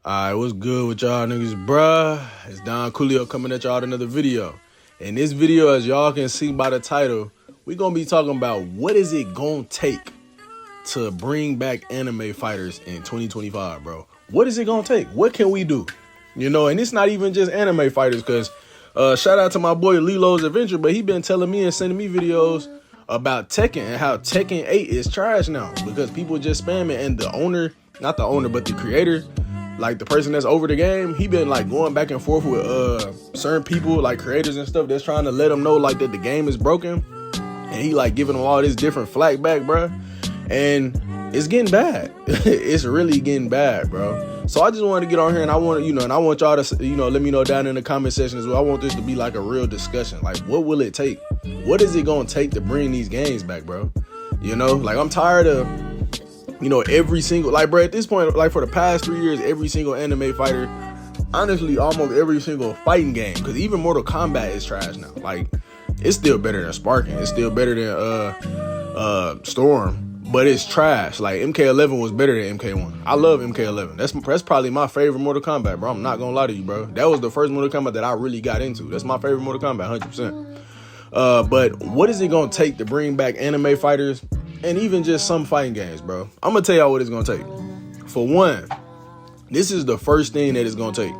Alright, what's good with y'all niggas, bruh? It's Don Coolio coming at y'all with another video. In this video, as y'all can see by the title, we gonna be talking about what is it gonna take to bring back anime fighters in 2025, bro. What is it gonna take? What can we do? You know, and it's not even just anime fighters, because shout out to my boy Lilo's Adventure, but he been telling me and sending me videos about Tekken and how Tekken 8 is trash now because people just spam it, and the owner, not the owner, but the creator, like the person that's over the game, he been like going back and forth with certain people, like creators and stuff, that's trying to let them know like that the game is broken, and he like giving them all this different flack back, bro. And it's getting bad. It's really getting bad, bro. So I just wanted to get on here, and I want and I want y'all to let me know down in the comment section as well. I want this to be like a real discussion. Like, what will it take? What is it gonna take to bring these games back, bro? You know, like I'm tired of every single, like, bro, at this point, like for the past 3 years, every single anime fighter, honestly, almost every single fighting game, because even Mortal Kombat is trash now. Like, it's still better than Sparking. It's still better than Storm, but it's trash. Like, MK11 was better than MK1. I love MK11. That's probably my favorite Mortal Kombat, bro. I'm not gonna lie to you, bro. That was the first Mortal Kombat that I really got into. That's my favorite Mortal Kombat, 100%. But what is it gonna take to bring back anime fighters and even just some fighting games, bro? I'm gonna tell y'all what it's gonna take. For one, this is the first thing that it's gonna take.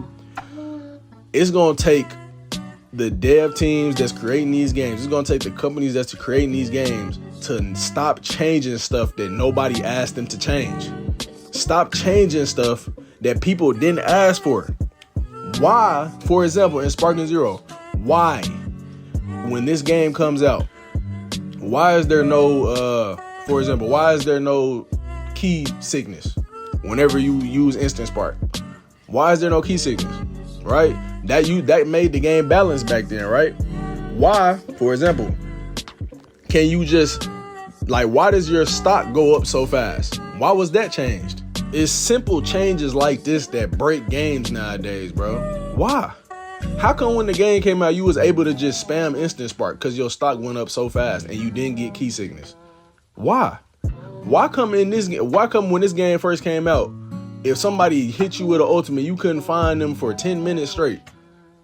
It's gonna take the dev teams that's creating these games. It's gonna take the companies that's creating these games to stop changing stuff that nobody asked them to change. Stop changing stuff that people didn't ask for. Why, for example, in Sparking Zero, why, when this game comes out, why is there no, for example, why is there no key sickness whenever you use Instant Spark? Why is there no key sickness, right? That made the game balance back then, right? Why, for example, can you just, like, why does your stock go up so fast? Why was that changed? It's simple changes like this that break games nowadays, bro. Why? How come when the game came out, you was able to just spam Instant Spark because your stock went up so fast and you didn't get key sickness? Why? Why come when this game first came out, if somebody hit you with an ultimate, you couldn't find them for 10 minutes straight?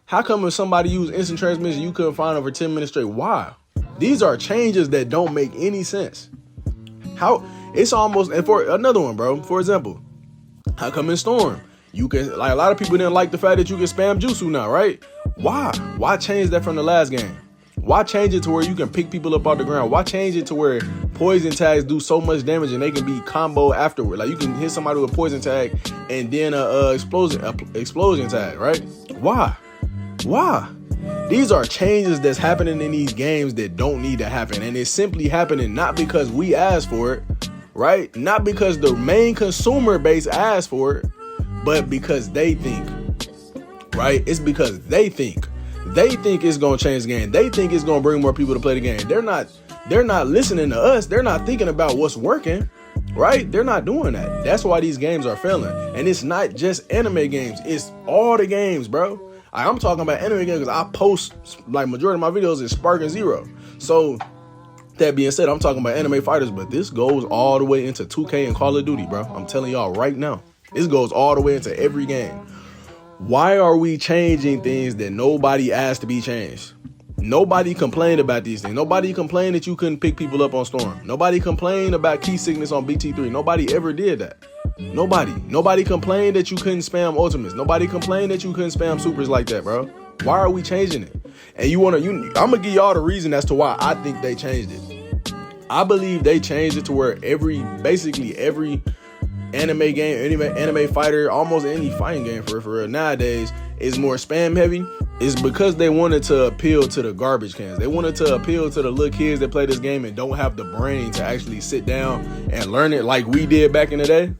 How come if somebody used instant transmission, you couldn't find them for 10 minutes straight? Why? These are changes that don't make any sense. How it's almost, and for another one, bro, for example, how come in Storm, you can, like, a lot of people didn't like the fact that you can spam Jutsu now, right? Why? Why change that from the last game? Why change it to where you can pick people up off the ground? Why change it to where poison tags do so much damage and they can be combo afterward? Like, you can hit somebody with a poison tag and then a explosion tag, right? Why? Why? These are changes that's happening in these games that don't need to happen, and it's simply happening not because we asked for it, right? Not because the main consumer base asked for it, but because they think, right? It's because they think it's gonna change the game. They think it's gonna bring more people to play the game. They're not listening to us. They're not thinking about what's working, right? They're not doing that. That's why these games are failing. And it's not just anime games. It's all the games, bro. I'm talking about anime games because I post, like, majority of my videos is Sparking Zero. So that being said, I'm talking about anime fighters, but this goes all the way into 2K and Call of Duty, bro. I'm telling y'all right now. This goes all the way into every game. Why are we changing things that nobody asked to be changed? Nobody complained about these things. Nobody complained that you couldn't pick people up on Storm. Nobody complained about key sickness on BT3. Nobody ever did that. Nobody complained that you couldn't spam ultimates. Nobody complained that you couldn't spam supers like that, bro. Why are we changing it? And I'm gonna give y'all the reason as to why I think they changed it. I believe they changed it to where basically every anime game, anime fighter, almost any fighting game for real nowadays is more spam heavy. Is because they wanted to appeal to the garbage cans. They wanted to appeal to the little kids that play this game and don't have the brain to actually sit down and learn it like we did back in the day.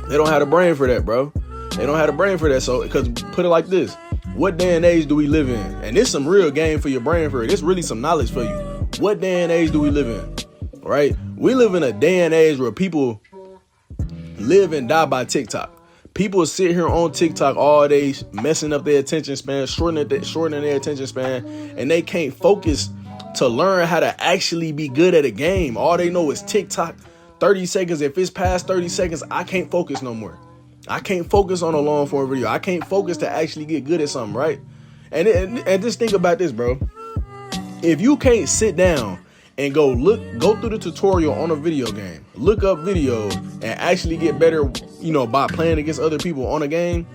They don't have the brain for that, bro. They don't have the brain for that. So, because put it like this, what day and age do we live in? And this some real game for your brain for it. This really some knowledge for you. What day and age do we live in? Right? We live in a day and age where people live and die by TikTok. People sit here on TikTok all day, messing up their attention span, shortening their attention span, and they can't focus to learn how to actually be good at a game. All they know is TikTok, 30 seconds. If it's past 30 seconds, I can't focus no more. I can't focus on a long form video. I can't focus to actually get good at something, right? And just think about this, bro. If you can't sit down and go through the tutorial on a video game, look up videos and actually get better, by playing against other people on a game,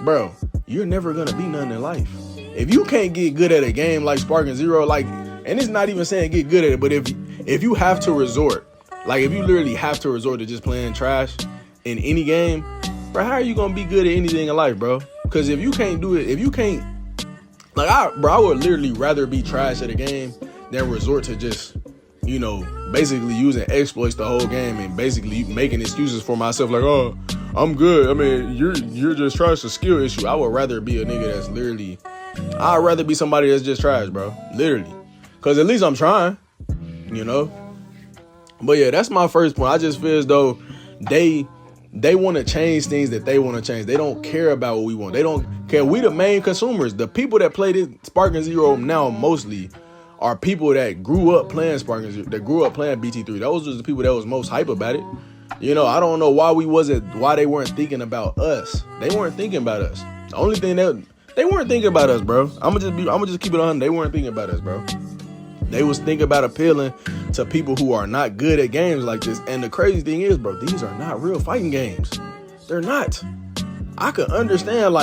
bro, you're never gonna be nothing in life. If you can't get good at a game like Sparking Zero, and it's not even saying get good at it, but if you have to resort, if you literally have to resort to just playing trash in any game, bro, how are you gonna be good at anything in life, bro? Because if you can't do it, if you can't, I would literally rather be trash at a game than resort to just, basically using exploits the whole game and basically making excuses for myself, like, oh, I'm good. I mean, you're just trash, a skill issue. I would rather be a nigga that's literally, I'd rather be somebody that's just trash, bro, literally, because at least I'm trying, But yeah, that's my first point. I just feel as though they want to change things that they want to change. They don't care about what we want. They don't care. We the main consumers. The people that play this Sparking Zero now mostly are people that grew up playing Sparking Zero, that grew up playing BT3. Those was the people that was most hype about it. I don't know why they weren't thinking about us. They weren't thinking about us. The only thing they weren't thinking about us, bro. I'm gonna just keep it on. They weren't thinking about us, bro. They was thinking about appealing to people who are not good at games like this. And the crazy thing is, bro, these are not real fighting games. They're not. I could understand,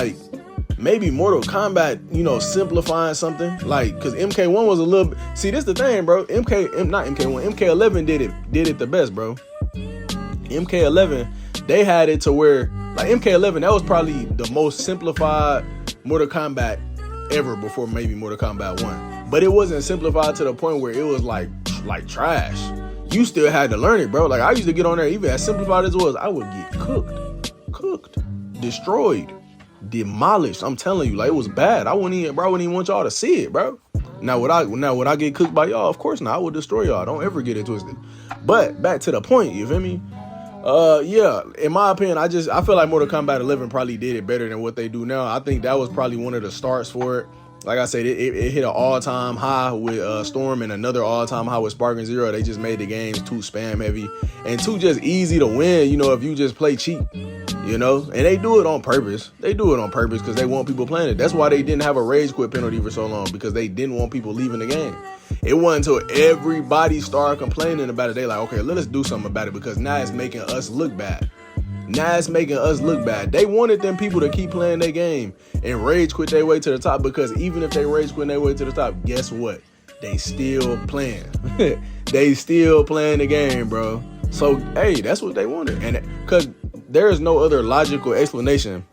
maybe Mortal Kombat, simplifying something. Because MK1 was a little... See, this the thing, bro. MK11 did it the best, bro. MK11, they had it to where... MK11, that was probably the most simplified Mortal Kombat ever before maybe Mortal Kombat 1. But it wasn't simplified to the point where it was like trash. You still had to learn it, bro. I used to get on there, even as simplified as it was, I would get cooked, destroyed, demolished. I'm telling you, it was bad. I wouldn't even want y'all to see it, bro. Now would I get cooked by y'all? Of course not. I would destroy y'all. Don't ever get it twisted. But back to the point, you feel me? Yeah, in my opinion, I feel like Mortal Kombat 11 probably did it better than what they do now. I think that was probably one of the starts for it. Like I said, it hit an all-time high with Storm and another all-time high with Sparking Zero. They just made the games too spam heavy and too just easy to win, if you just play cheap, and they do it on purpose. They do it on purpose because they want people playing it. That's why they didn't have a rage quit penalty for so long, because they didn't want people leaving the game. It wasn't until everybody started complaining about it, they like, okay, let us do something about it, because now it's making us look bad. They wanted them people to keep playing their game and rage quit their way to the top, because even if they rage quit their way to the top, guess what? They still playing. They still playing the game, bro. So, hey, that's what they wanted. And because there is no other logical explanation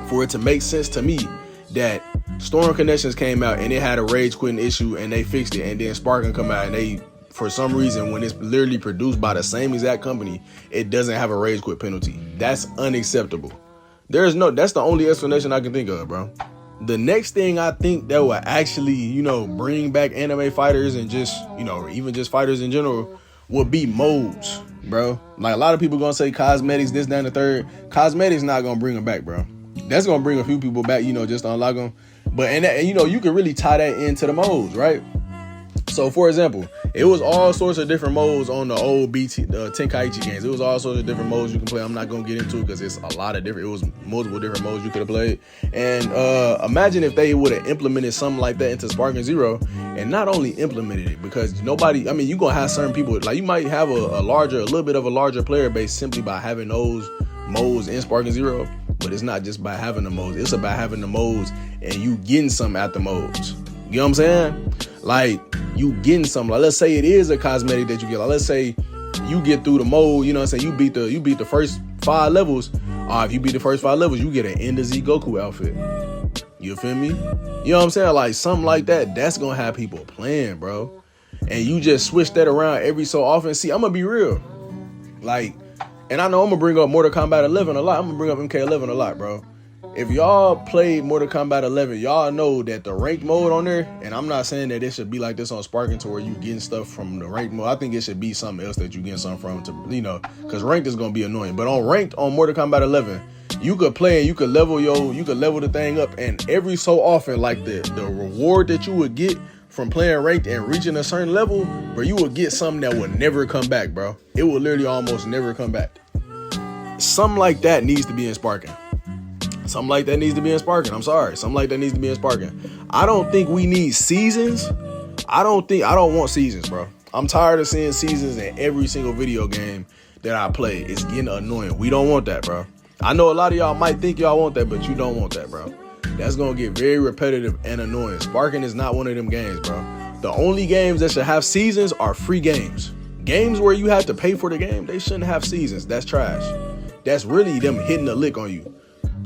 for it to make sense to me that Storm Connections came out and it had a rage quitting issue and they fixed it, and then Sparking come out and they, for some reason, when it's literally produced by the same exact company, it doesn't have a rage quit penalty. That's unacceptable. That's the only explanation I can think of, bro. The next thing I think that will actually, bring back anime fighters and just, even just fighters in general, would be modes, bro. A lot of people gonna say cosmetics, this, that, and the third. Cosmetics not gonna bring them back, bro. That's gonna bring a few people back, just to unlock them. But, and you can really tie that into the modes, right? So, for example, it was all sorts of different modes on the old Tenkaichi games. It was all sorts of different modes you can play. I'm not going to get into it because it's a lot of different. It was multiple different modes you could have played. And imagine if they would have implemented something like that into Sparking Zero, and not only implemented it, because you're going to have certain people, you might have a little bit of a larger player base simply by having those modes in Sparking Zero. But it's not just by having the modes. It's about having the modes and you getting something at the modes. You know what I'm saying? You getting something. Let's say it is a cosmetic that you get. Let's say you get through the mode, you beat the first 5 levels. If you beat the first 5 levels, you get an End of Z Goku outfit. You feel me? You know what I'm saying? Something like that, that's gonna have people playing, bro. And you just switch that around every so often. See, I'm gonna be real. And I know I'm gonna bring up Mortal Kombat 11 a lot. I'm gonna bring up MK11 a lot, bro. If y'all played Mortal Kombat 11, y'all know that the ranked mode on there, and I'm not saying that it should be like this on Sparking to where you getting stuff from the ranked mode. I think it should be something else that you getting something from, because ranked is gonna be annoying. But on ranked on Mortal Kombat 11, you could play and you could level the thing up, and every so often, the reward that you would get from playing ranked and reaching a certain level, bro, you would get something that would never come back, bro. It would literally almost never come back. something like that needs to be in Sparking. Something like that needs to be in Sparking. I'm sorry. Something like that needs to be in Sparking. I don't think we need seasons. I don't want seasons, bro. I'm tired of seeing seasons in every single video game that I play. It's getting annoying. We don't want that, bro. I know a lot of y'all might think y'all want that, but you don't want that, bro. That's going to get very repetitive and annoying. Sparking is not one of them games, bro. The only games that should have seasons are free games. Games where you have to pay for the game, they shouldn't have seasons. That's trash. That's really them hitting a lick on you.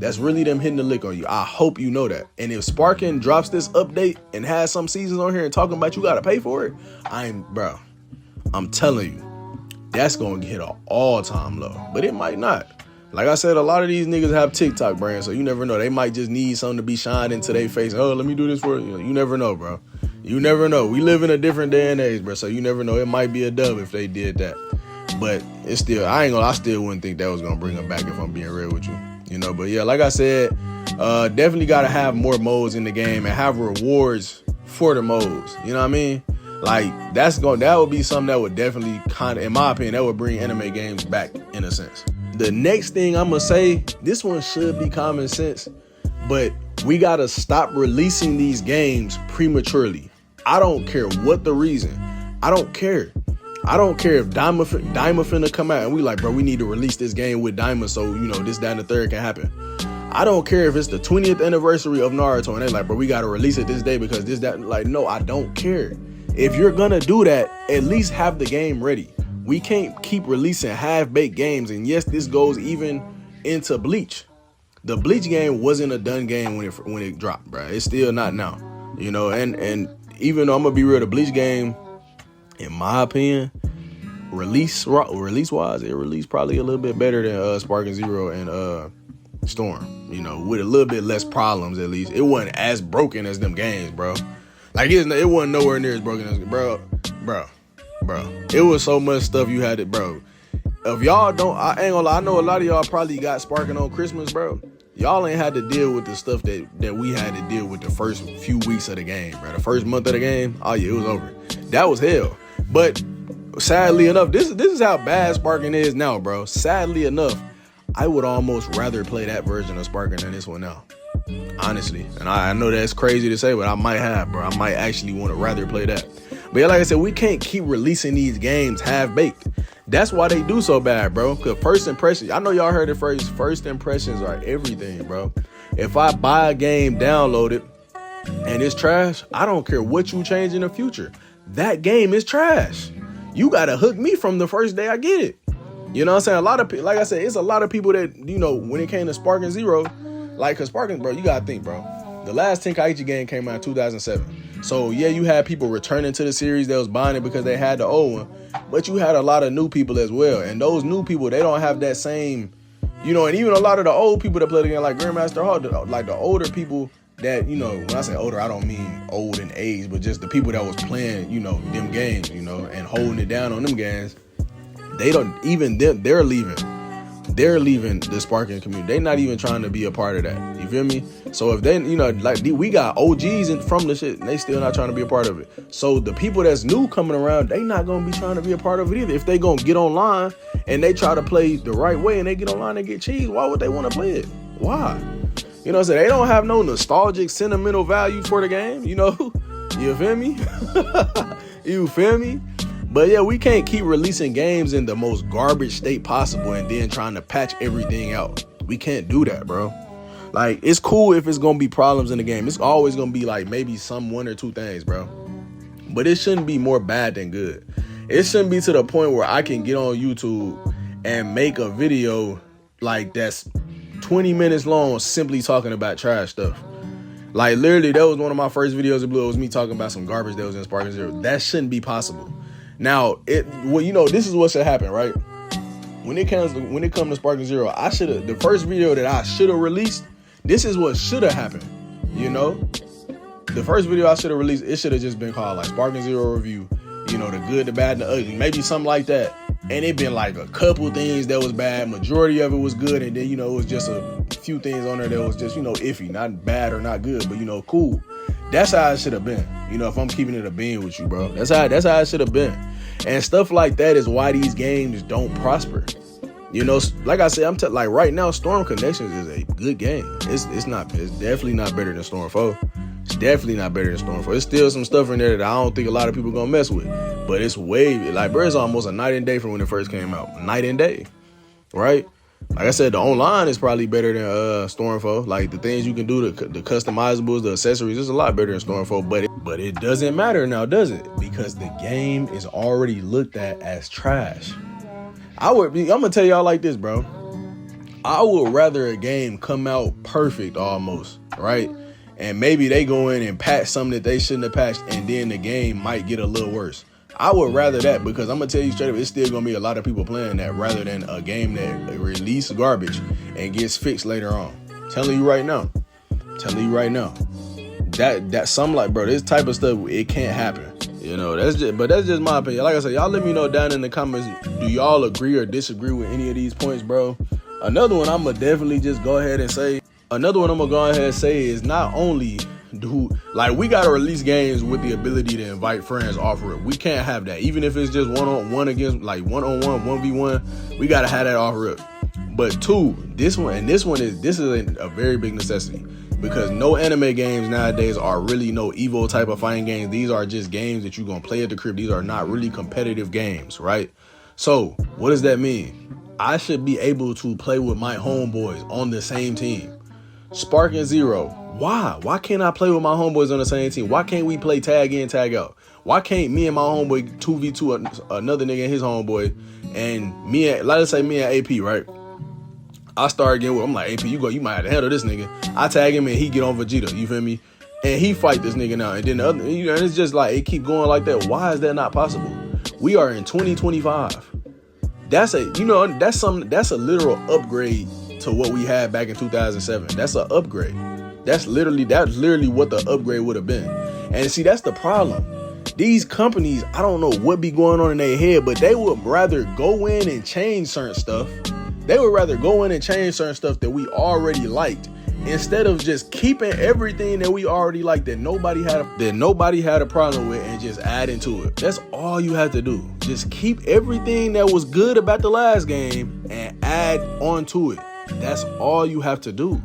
I hope you know that. And if Sparking drops this update and has some seasons on here and talking about you got to pay for it, I'm telling you, that's going to hit an all-time low. But it might not. Like I said, a lot of these niggas have TikTok brands, so you never know. They might just need something to be shined into their face. Oh, let me do this for you. You never know, bro. You never know. We live in a different day and age, bro, so you never know. It might be a dub if they did that. But it's still, I still wouldn't think that was going to bring them back if I'm being real with you. But yeah, like I said, definitely got to have more modes in the game and have rewards for the modes. You know what I mean? Like, that would be something that would definitely kind of, in my opinion, that would bring anime games back in a sense. The next thing I'm going to say, this one should be common sense, but we got to stop releasing these games prematurely. I don't care what the reason. I don't care. I don't care if Daima finna come out and we like, bro, we need to release this game with Daima so, this, that, and the third can happen. I don't care if it's the 20th anniversary of Naruto and they like, bro, we got to release it this day because this, that, like, no, I don't care. If you're going to do that, at least have the game ready. We can't keep releasing half-baked games. And yes, this goes even into Bleach. The Bleach game wasn't a done game when it dropped, bro. It's still not now. And even though I'm going to be real, the Bleach game, in my opinion, release-wise, it released probably a little bit better than Sparking Zero and Storm. With a little bit less problems at least. It wasn't as broken as them games, bro. Like, it wasn't nowhere near as broken as, bro. It was so much stuff you had to, bro. If y'all don't, I ain't gonna lie, I know a lot of y'all probably got Sparking on Christmas, bro. Y'all ain't had to deal with the stuff that we had to deal with the first few weeks of the game, bro. The first month of the game, oh yeah, it was over. That was hell. But sadly enough, this is how bad Sparking is now, bro. Sadly enough, I would almost rather play that version of Sparking than this one now. Honestly. And I know that's crazy to say, but I might actually want to rather play that. But yeah, like I said, we can't keep releasing these games half-baked. That's why they do so bad, bro. Because first impressions, I know y'all heard it first impressions are everything, bro. If I buy a game, download it, and it's trash, I don't care what you change in the future. That game is trash. You got to hook me from the first day I get it. You know what I'm saying? A lot of people, like I said, it's a lot of people that, when it came to Sparking Zero, like, because Sparking, bro, you got to think, bro. The last Tenkaichi game came out in 2007. So, yeah, you had people returning to the series that was buying it because they had the old one. But you had a lot of new people as well. And those new people, they don't have that same, and even a lot of the old people that play the game, like Grandmaster Hall, like the older people that, when I say older, I don't mean old in age, but just the people that was playing, them games, and holding it down on them games. They don't, even them, they're leaving. They're leaving the Sparking community. They're not even trying to be a part of that. You feel me? So if they, like we got OGs from the shit, and they still not trying to be a part of it. So the people that's new coming around, they not going to be trying to be a part of it either. If they going to get online and they try to play the right way and they get online and get cheese, why would they want to play it? Why? You know what I'm saying? They don't have no nostalgic, sentimental value for the game, You feel me? You feel me? But yeah, we can't keep releasing games in the most garbage state possible and then trying to patch everything out. We can't do that, bro. Like, it's cool if it's going to be problems in the game. It's always going to be like maybe one or two things, bro. But it shouldn't be more bad than good. It shouldn't be to the point where I can get on YouTube and make a video like that's 20 minutes long simply talking about trash stuff. Like, literally, that was one of my first videos of Blue. It was me talking about some garbage that was in Sparking Zero. That shouldn't be possible. Now, this is what should happen, right? When it comes to Sparking Zero, the first video that I should have released, this is what should have happened, The first video I should have released, it should have just been called like Sparking Zero Review, the good, the bad, and the ugly, maybe something like that. And it been like a couple things that was bad, majority of it was good, and then, it was just a few things on there that was just, iffy, not bad or not good, but, cool. That's how it should have been. If I'm keeping it a bean with you, bro. That's how it should have been. And stuff like that is why these games don't prosper. You know, like I said, like right now, Storm Connections is a good game. It's definitely not better than Storm 4. It's definitely not better than Storm 4. There's still some stuff in there that I don't think a lot of people gonna mess with. But it's way, like, bro, it's almost a night and day from when it first came out. Night and day, right? Like I said, the online is probably better than Storm 4. Like, the things you can do, the customizables, the accessories, is a lot better than Storm 4. But it doesn't matter now, does it? Because the game is already looked at as trash. I'm gonna tell y'all like this, bro. I would rather a game come out perfect almost, right? And maybe they go in and patch something that they shouldn't have patched, and then the game might get a little worse. I would rather that, because I'm gonna tell you straight up, it's still gonna be a lot of people playing that rather than a game that releases garbage and gets fixed later on. Telling you right now. That something like, bro, this type of stuff, it can't happen. You know, that's just my opinion. Like I said, y'all let me know down in the comments, do y'all agree or disagree with any of these points, bro? Another one I'm gonna definitely just go ahead and say is not only like, we gotta release games with the ability to invite friends off rip. We can't have that. Even if it's just one-on-one against, like, one-on-one, 1v1, we gotta have that off rip. But two, this is a very big necessity. Because no anime games nowadays are really no Evo type of fighting games. These are just games that you're going to play at the crib. These are not really competitive games, right? So what does that mean? I should be able to play with my homeboys on the same team. Spark and Zero. Why? Why can't I play with my homeboys on the same team? Why can't we play tag in, tag out? Why can't me and my homeboy 2v2 another nigga and his homeboy, and let's say me and AP, right? I start getting with, I'm like, AP, you might have to handle this nigga. I tag him and he get on Vegeta, you feel me? And he fight this nigga now. And then the other, and it's just like, it keep going like that. Why is that not possible? We are in 2025. That's a literal upgrade to what we had back in 2007. That's an upgrade. That's literally what the upgrade would have been. And see, that's the problem. These companies, I don't know what be going on in their head, but they would rather go in and change certain stuff. They would rather go in and change certain stuff that we already liked, instead of just keeping everything that we already liked, that nobody had a problem with, and just adding to it. That's all you have to do. Just keep everything that was good about the last game and add on to it. That's all you have to do.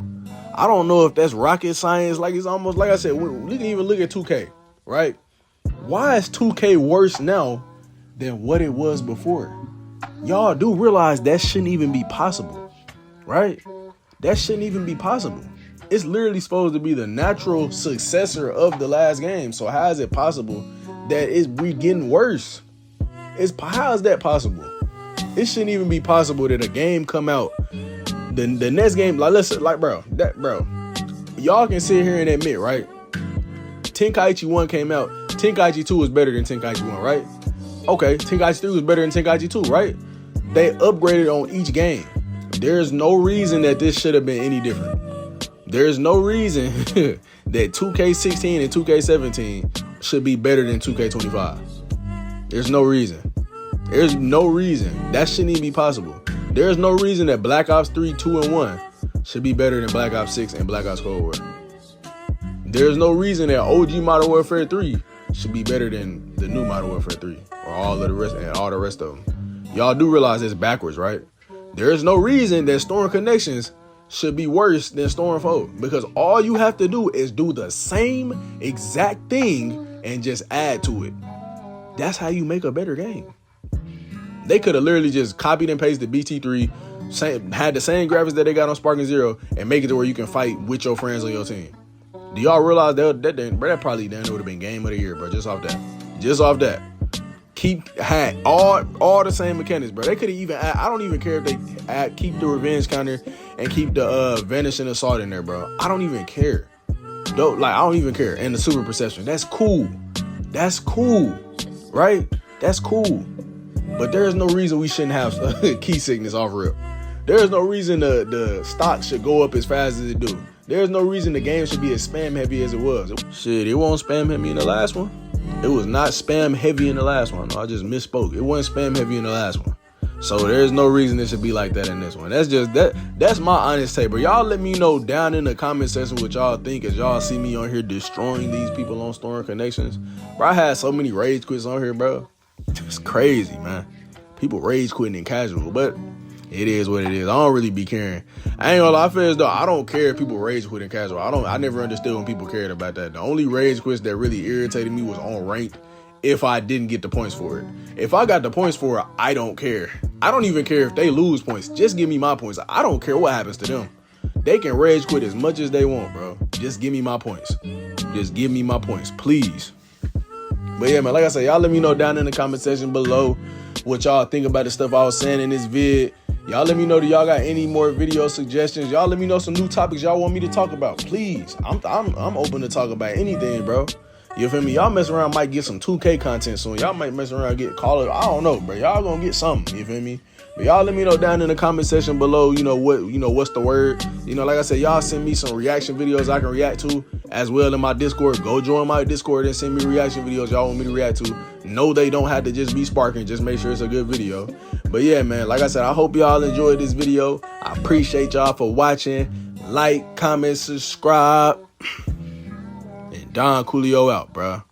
I don't know if that's rocket science. Like, it's almost like I said, we can even look at 2K, right? Why is 2K worse now than what it was before? Y'all do realize that shouldn't even be possible, right? That shouldn't even be possible. It's literally supposed to be the natural successor of the last game. So how is it possible that we getting worse? How is that possible? It shouldn't even be possible that a game come out, the next game, like, bro, y'all can sit here and admit, right? Tenkaichi 1 came out. Tenkaichi 2 was better than Tenkaichi 1, right? Okay, Tenkaichi 3 was better than Tenkaichi 2, right? They upgraded on each game. There's no reason that this should have been any different. There's no reason that 2K16 and 2K17 should be better than 2K25. There's no reason. There's no reason. That shouldn't even be possible. There's no reason that Black Ops 3, 2, and 1 should be better than Black Ops 6 and Black Ops Cold War. There's no reason that OG Modern Warfare 3 should be better than the new Modern Warfare 3 or all the rest of them. Y'all do realize it's backwards, right? There is no reason that Storm Connections should be worse than Storm 4, because all you have to do is do the same exact thing and just add to it. That's how you make a better game. They could have literally just copied and pasted BT3, had the same graphics that they got on Spark and Zero, and make it to where you can fight with your friends on your team. Do y'all realize that probably would have been game of the year, bro? Just off that. Had all the same mechanics, bro. They could have even I don't even care if they keep the revenge counter and keep the vanishing assault in there, bro. I don't even care. I don't even care. And the super perception. That's cool. Right? That's cool. But there is no reason we shouldn't have key sickness off rip. There is no reason the stock should go up as fast as it do. There's no reason the game should be as spam heavy as it was. Shit, it wasn't spam heavy in the last one. It was not spam heavy in the last one. No, I just misspoke. It wasn't spam heavy in the last one. So there's no reason it should be like that in this one. That's my honest take. But y'all let me know down in the comment section what y'all think as y'all see me on here destroying these people on Storm Connections. Bro, I had so many rage quits on here, bro. It's crazy, man. People rage quitting in casual. But it is what it is. I don't really be caring. I ain't gonna lie, I feel as though I don't care if people rage quit in casual. I never understood when people cared about that. The only rage quits that really irritated me was on ranked if I didn't get the points for it. If I got the points for it, I don't care. I don't even care if they lose points. Just give me my points. I don't care what happens to them. They can rage quit as much as they want, bro. Just give me my points. Just give me my points, please. But yeah, man, like I said, y'all let me know down in the comment section below what y'all think about the stuff I was saying in this vid. Y'all let me know, do y'all got any more video suggestions? Y'all let me know some new topics y'all want me to talk about, please. I'm open to talk about anything, bro. You feel me? Y'all mess around, might get some 2K content soon. Y'all might mess around, get Call of, I don't know, bro. Y'all gonna get something, you feel me? But y'all let me know down in the comment section below, what's the word. Like I said, y'all send me some reaction videos I can react to as well in my Discord. Go join my Discord and send me reaction videos y'all want me to react to. No, they don't have to just be sparking. Just make sure it's a good video. But yeah, man, like I said, I hope y'all enjoyed this video. I appreciate y'all for watching. Like, comment, subscribe. And Don Coolio out, bruh.